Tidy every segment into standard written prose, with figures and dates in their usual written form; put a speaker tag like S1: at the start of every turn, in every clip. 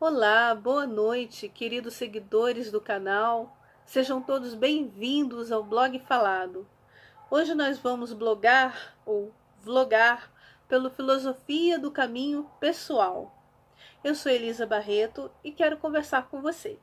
S1: Olá, boa noite, queridos seguidores do canal. Sejam todos bem-vindos ao Blog Falado. Hoje nós vamos blogar ou vlogar pelo Filosofia do Caminho Pessoal. Eu sou Elisa Barreto e quero conversar com você.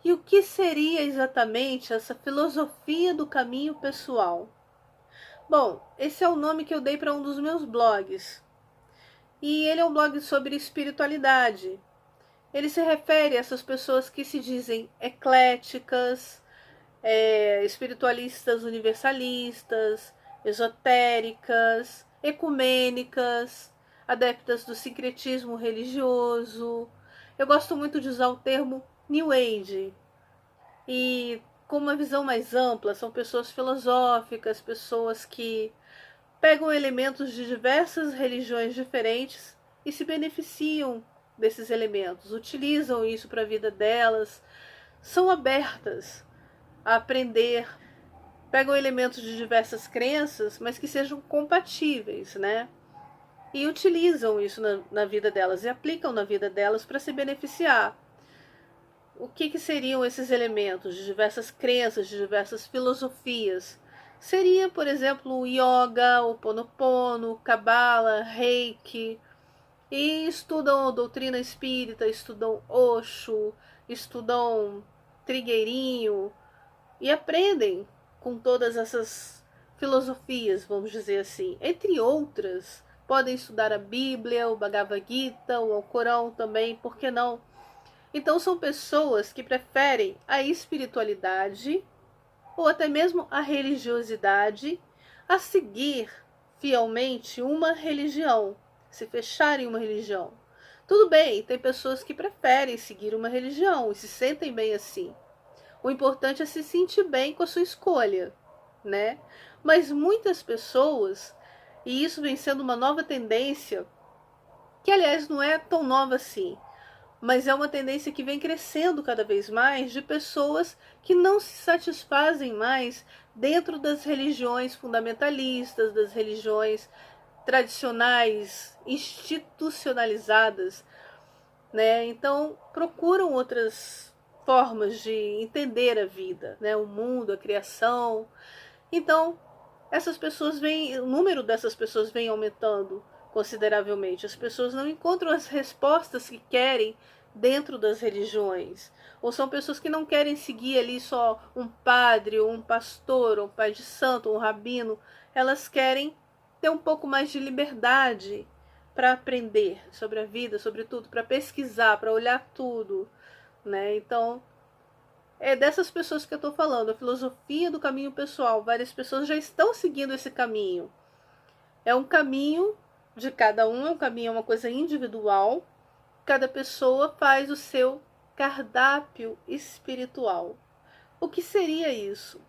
S1: E o que seria exatamente essa filosofia do caminho pessoal? Bom, esse é o nome que eu dei para um dos meus blogs. E ele é um blog sobre espiritualidade. Ele se refere a essas pessoas que se dizem ecléticas, espiritualistas universalistas, esotéricas, ecumênicas, adeptas do sincretismo religioso. Eu gosto muito de usar o termo New Age. E com uma visão mais ampla, são pessoas filosóficas, pessoas que pegam elementos de diversas religiões diferentes e se beneficiam desses elementos, utilizam isso para a vida delas, são abertas a aprender, pegam elementos de diversas crenças, mas que sejam compatíveis, né? E utilizam isso na vida delas e aplicam na vida delas para se beneficiar. O que seriam esses elementos de diversas crenças, de diversas filosofias? Seria, por exemplo, o yoga, o Ho'oponopono, Kabbalah, Reiki, e estudam doutrina espírita, estudam Osho, estudam Trigueirinho e aprendem com todas essas filosofias, vamos dizer assim. Entre outras, podem estudar a Bíblia, o Bhagavad Gita, o Alcorão também, por que não? Então são pessoas que preferem a espiritualidade ou até mesmo a religiosidade a seguir fielmente uma religião, se fecharem em uma religião. Tudo bem, tem pessoas que preferem seguir uma religião e se sentem bem assim. O importante é se sentir bem com a sua escolha, né? Mas muitas pessoas, e isso vem sendo uma nova tendência, que aliás não é tão nova assim, mas é uma tendência que vem crescendo cada vez mais, de pessoas que não se satisfazem mais dentro das religiões fundamentalistas, das religiões tradicionais, institucionalizadas, né? Então procuram outras formas de entender a vida, né? O mundo, a criação. Então essas pessoas vêm, o número dessas pessoas vem aumentando consideravelmente. As pessoas não encontram as respostas que querem dentro das religiões. Ou são pessoas que não querem seguir ali só um padre, ou um pastor, ou um pai de santo, ou um rabino. Elas querem ter um pouco mais de liberdade para aprender sobre a vida, sobre tudo, para pesquisar, para olhar tudo, né? Então, é dessas pessoas que eu estou falando, a filosofia do caminho pessoal. Várias pessoas já estão seguindo esse caminho. É um caminho de cada um, é um caminho, é uma coisa individual. Cada pessoa faz o seu cardápio espiritual. O que seria isso?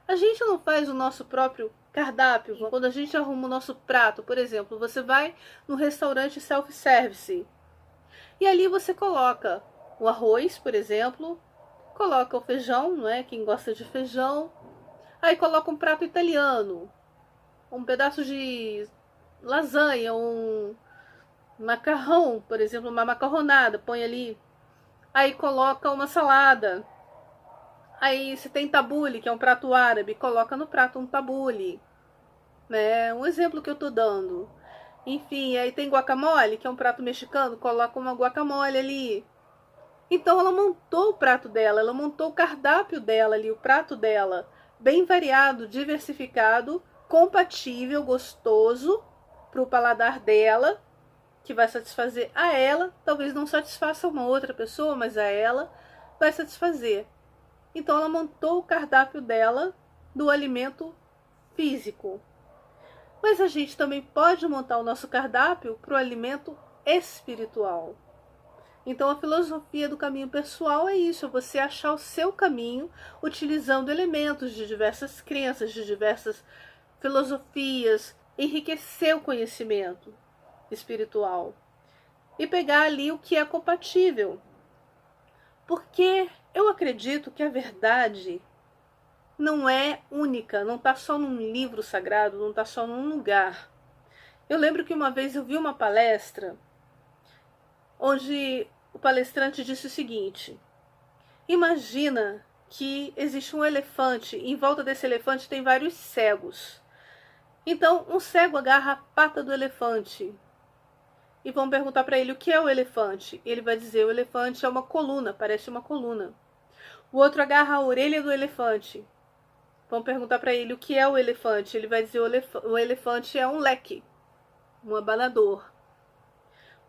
S1: A gente não faz o nosso próprio cardápio quando a gente arruma o nosso prato. Por exemplo, você vai no restaurante self-service e ali você coloca o arroz, por exemplo, coloca o feijão, não é? Quem gosta de feijão. Aí coloca um prato italiano, um pedaço de lasanha, um macarrão, por exemplo, uma macarronada, põe ali. Aí coloca uma salada. Aí se tem tabule, que é um prato árabe, coloca no prato um tabule, né? Um exemplo que eu tô dando. Enfim, aí tem guacamole, que é um prato mexicano, coloca uma guacamole ali. Então ela montou o prato dela, ela montou o cardápio dela ali, o prato dela, bem variado, diversificado, compatível, gostoso para o paladar dela, que vai satisfazer a ela, talvez não satisfaça uma outra pessoa, mas a ela vai satisfazer. Então ela montou o cardápio dela do alimento físico. Mas a gente também pode montar o nosso cardápio para o alimento espiritual. Então a filosofia do caminho pessoal é isso, é você achar o seu caminho utilizando elementos de diversas crenças, de diversas filosofias, enriquecer o conhecimento espiritual e pegar ali o que é compatível. Porque eu acredito que a verdade não é única, não está só num livro sagrado, não está só num lugar. Eu lembro que uma vez eu vi uma palestra onde o palestrante disse o seguinte: imagina que existe um elefante, e em volta desse elefante tem vários cegos. Então, um cego agarra a pata do elefante e vão perguntar para ele o que é o elefante. Ele vai dizer: o elefante é uma coluna, parece uma coluna. O outro agarra a orelha do elefante. Vão perguntar para ele o que é o elefante. Ele vai dizer: o elefante é um leque, um abanador.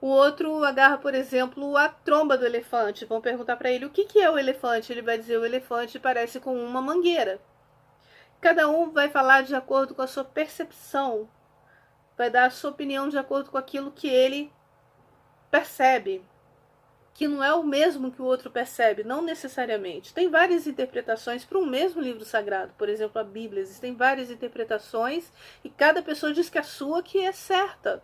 S1: O outro agarra, por exemplo, a tromba do elefante. Vão perguntar para ele o que é o elefante. Ele vai dizer: o elefante parece com uma mangueira. Cada um vai falar de acordo com a sua percepção, vai dar a sua opinião de acordo com aquilo que ele percebe, que não é o mesmo que o outro percebe, não necessariamente. Tem várias interpretações para um mesmo livro sagrado, por exemplo, a Bíblia. Existem várias interpretações e cada pessoa diz que a sua que é certa.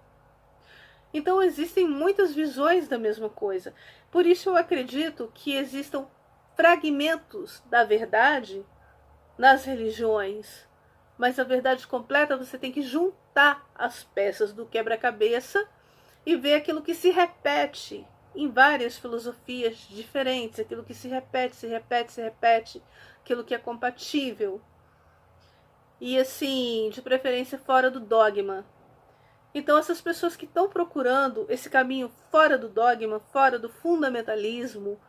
S1: Então existem muitas visões da mesma coisa. Por isso eu acredito que existam fragmentos da verdade nas religiões, mas a verdade completa você tem que juntar as peças do quebra-cabeça e ver aquilo que se repete em várias filosofias diferentes, aquilo que se repete, se repete, se repete, aquilo que é compatível. E assim, de preferência fora do dogma. Então essas pessoas que estão procurando esse caminho fora do dogma, fora do fundamentalismo,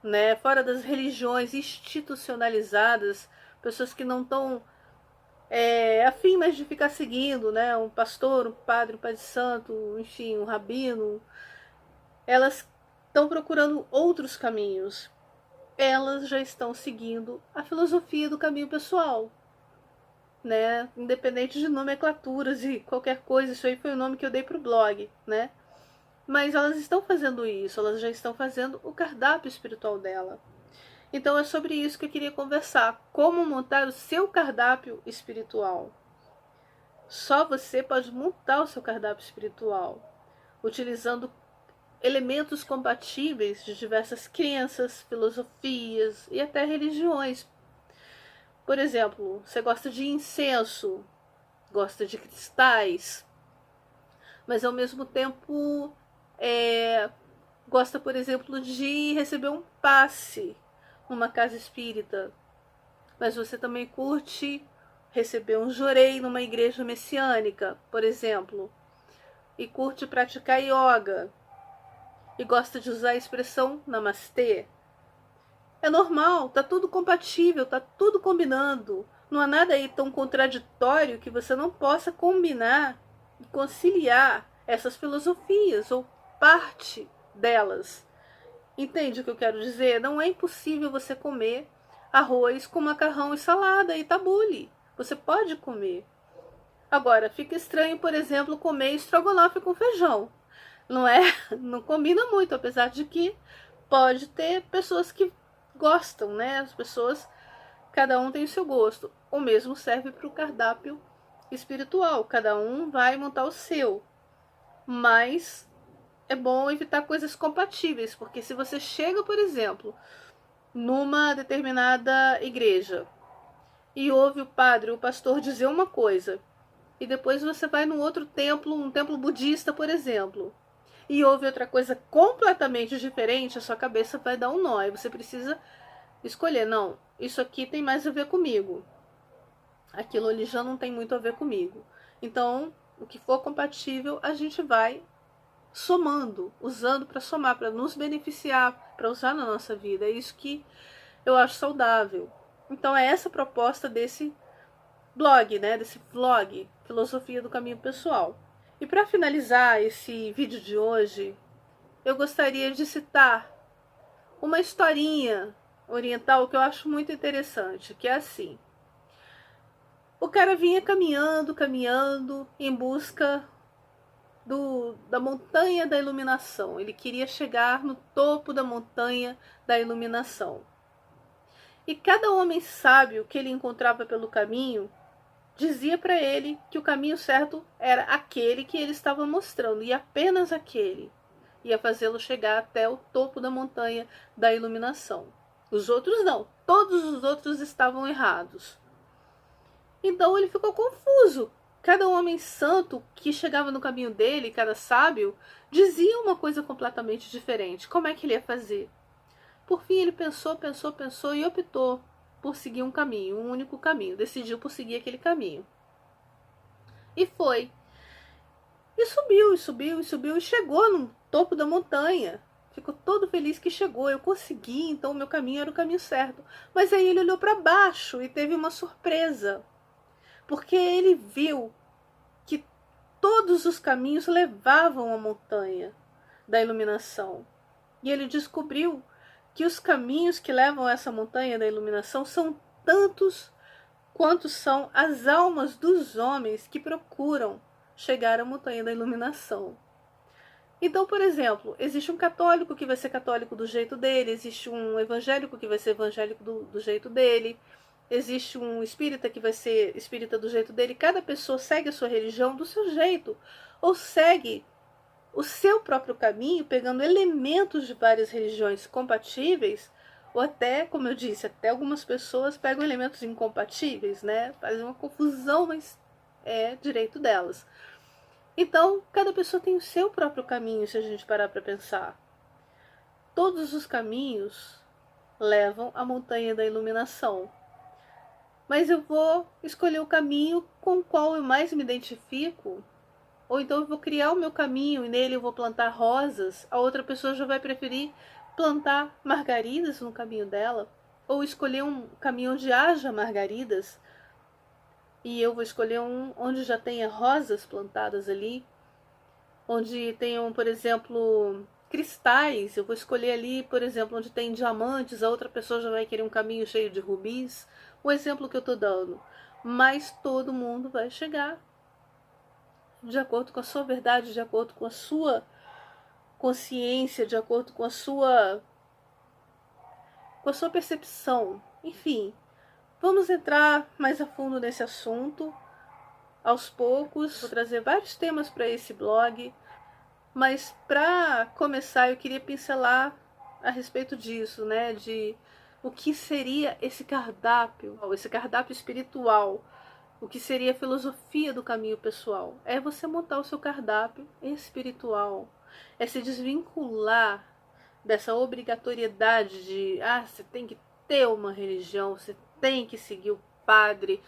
S1: né, fora das religiões institucionalizadas, pessoas que não estão afim mais de ficar seguindo, né, um pastor, um padre, um pai de santo, enfim, um rabino, elas estão procurando outros caminhos. Elas já estão seguindo a filosofia do caminho pessoal, né, independente de nomenclaturas e qualquer coisa. Isso aí foi o nome que eu dei para o blog, né, mas elas estão fazendo isso, elas já estão fazendo o cardápio espiritual dela. Então é sobre isso que eu queria conversar, como montar o seu cardápio espiritual. Só você pode montar o seu cardápio espiritual, utilizando elementos compatíveis de diversas crenças, filosofias e até religiões. Por exemplo, você gosta de incenso, gosta de cristais, mas ao mesmo tempo gosta, por exemplo, de receber um passe numa casa espírita, mas você também curte receber um jorei numa igreja messiânica, por exemplo, e curte praticar yoga, e gosta de usar a expressão namastê. É normal, tá tudo compatível, tá tudo combinando. Não há nada aí tão contraditório que você não possa combinar e conciliar essas filosofias ou parte delas. Entende o que eu quero dizer? Não é impossível você comer arroz com macarrão e salada e tabule. Você pode comer. Agora, fica estranho, por exemplo, comer estrogonofe com feijão. Não é? Não combina muito, apesar de que pode ter pessoas que gostam, né? As pessoas, cada um tem o seu gosto. O mesmo serve para o cardápio espiritual. Cada um vai montar o seu. Mas é bom evitar coisas compatíveis, porque se você chega, por exemplo, numa determinada igreja e ouve o padre, o pastor dizer uma coisa, e depois você vai num outro templo, um templo budista, por exemplo, e ouve outra coisa completamente diferente, a sua cabeça vai dar um nó, e você precisa escolher: não, isso aqui tem mais a ver comigo, aquilo ali já não tem muito a ver comigo. Então, o que for compatível, a gente vai somando, usando para somar, para nos beneficiar, para usar na nossa vida. É isso que eu acho saudável. Então é essa a proposta desse blog, né, desse vlog, Filosofia do Caminho Pessoal. E para finalizar esse vídeo de hoje, eu gostaria de citar uma historinha oriental que eu acho muito interessante, que é assim: o cara vinha caminhando, caminhando em busca da montanha da iluminação. Ele queria chegar no topo da montanha da iluminação. E cada homem sábio que ele encontrava pelo caminho dizia para ele que o caminho certo era aquele que ele estava mostrando, e apenas aquele ia fazê-lo chegar até o topo da montanha da iluminação. Os outros não, todos os outros estavam errados. Então ele ficou confuso. Cada homem santo que chegava no caminho dele, cada sábio, dizia uma coisa completamente diferente. Como é que ele ia fazer? Por fim ele pensou e optou por seguir um caminho, um único caminho. Decidiu por seguir aquele caminho. E foi. E subiu e chegou no topo da montanha. Ficou todo feliz que chegou. Eu consegui, então o meu caminho era o caminho certo. Mas aí ele olhou para baixo e teve uma surpresa. Porque ele viu que todos os caminhos levavam à montanha da iluminação. E ele descobriu que os caminhos que levam a essa montanha da iluminação são tantos quanto são as almas dos homens que procuram chegar à montanha da iluminação. Então, por exemplo, existe um católico que vai ser católico do jeito dele, existe um evangélico que vai ser evangélico do jeito dele, existe um espírita que vai ser espírita do jeito dele. Cada pessoa segue a sua religião do seu jeito, ou segue o seu próprio caminho, pegando elementos de várias religiões compatíveis, ou até, como eu disse, até algumas pessoas pegam elementos incompatíveis, né? Fazem uma confusão, mas é direito delas. Então, cada pessoa tem o seu próprio caminho, se a gente parar para pensar. Todos os caminhos levam à montanha da iluminação. Mas eu vou escolher o caminho com o qual eu mais me identifico, ou então eu vou criar o meu caminho e nele eu vou plantar rosas. A outra pessoa já vai preferir plantar margaridas no caminho dela, ou escolher um caminho onde haja margaridas, e eu vou escolher um onde já tenha rosas plantadas ali, onde tenham, por exemplo, cristais. Eu vou escolher ali, por exemplo, onde tem diamantes. A outra pessoa já vai querer um caminho cheio de rubis. O exemplo que eu estou dando. Mas todo mundo vai chegar de acordo com a sua verdade, de acordo com a sua consciência, de acordo com a sua percepção. Enfim, vamos entrar mais a fundo nesse assunto. Aos poucos, vou trazer vários temas para esse blog, mas para começar eu queria pincelar a respeito disso, né, de o que seria esse cardápio espiritual, o que seria a filosofia do caminho pessoal. É você montar o seu cardápio espiritual, é se desvincular dessa obrigatoriedade de, você tem que ter uma religião, você tem que seguir o padre,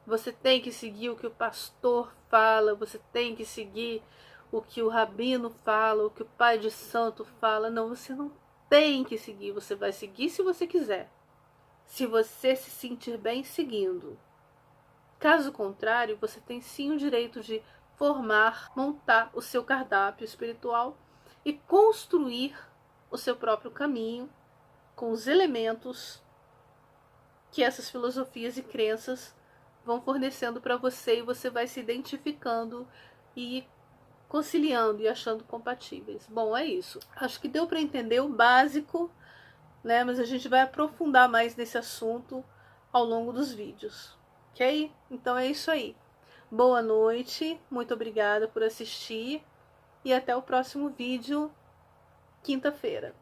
S1: você tem que seguir o que o pastor fala, você tem que seguir o que o rabino fala, o que o pai de santo fala. Não, você não tem que seguir, você vai seguir se você quiser. Se você se sentir bem seguindo. Caso contrário, você tem sim o direito de formar, montar o seu cardápio espiritual e construir o seu próprio caminho com os elementos que essas filosofias e crenças vão fornecendo para você, e você vai se identificando e conciliando e achando compatíveis. Bom, é isso. Acho que deu para entender o básico, né? Mas a gente vai aprofundar mais nesse assunto ao longo dos vídeos, ok? Então é isso aí. Boa noite, muito obrigada por assistir e até o próximo vídeo, quinta-feira.